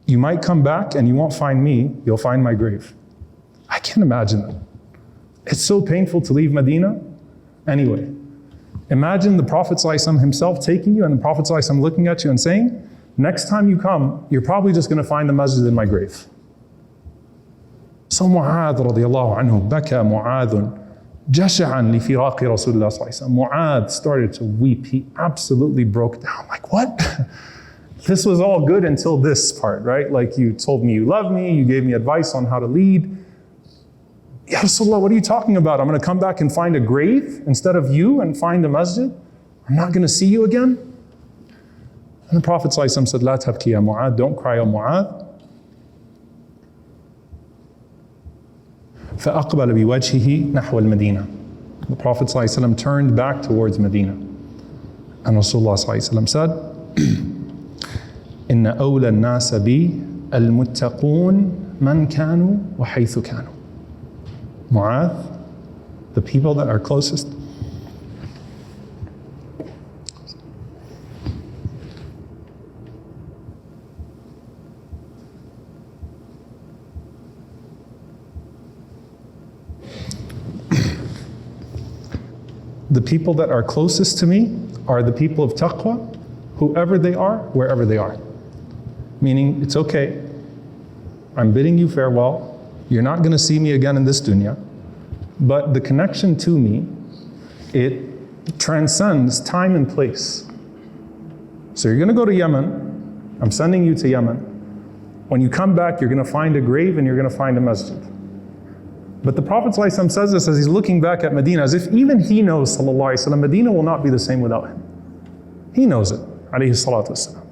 You might come back and you won't find me, you'll find my grave. I can't imagine that. It's so painful to leave Medina. Anyway, imagine the Prophet ﷺ himself taking you and the Prophet ﷺ looking at you and saying, next time you come, you're probably just going to find the masjid in my grave. So Mu'adh radiallahu anhu, baka Mu'adhun, jasha'an li firaqi Rasulullah ﷺ. Mu'adh started to weep. He absolutely broke down. Like, what? This was all good until this part, right? Like, you told me you love me, you gave me advice on how to lead. Ya Rasulullah, what are you talking about? I'm going to come back and find a grave instead of you and find a masjid? I'm not going to see you again? And the Prophet ﷺ said, La tabki ya Mu'adh, don't cry, O Mu'adh. فَأَقْبَلَ بِوَجْهِهِ نَحْوَ الْمَدِينَةِ. The Prophet ﷺ turned back towards Medina. And Rasulullah ﷺ said, إِنَّ أَوْلَى النَّاسَ بِي الْمُتَّقُونَ مَنْ كَانُوا وَحَيْثُ كَانُوا. Mu'adh, the people that are closest, the people that are closest to me are the people of taqwa, whoever they are, wherever they are. Meaning, it's okay, I'm bidding you farewell, you're not going to see me again in this dunya, but the connection to me, it transcends time and place. So you're going to go to Yemen, I'm sending you to Yemen. When you come back, you're going to find a grave and you're going to find a masjid. But the Prophet ﷺ says this as he's looking back at Medina, as if even he knows, sallallahu alaihi wasallam, Medina will not be the same without him. He knows it, alayhi salatu wasalam.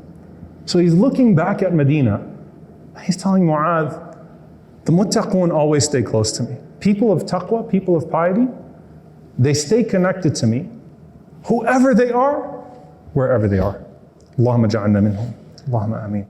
So he's looking back at Medina, he's telling Mu'adh, the muttaqun always stay close to me. People of taqwa, people of piety, they stay connected to me, whoever they are, wherever they are. Allahumma ja'alna minhum. Allahumma ameen.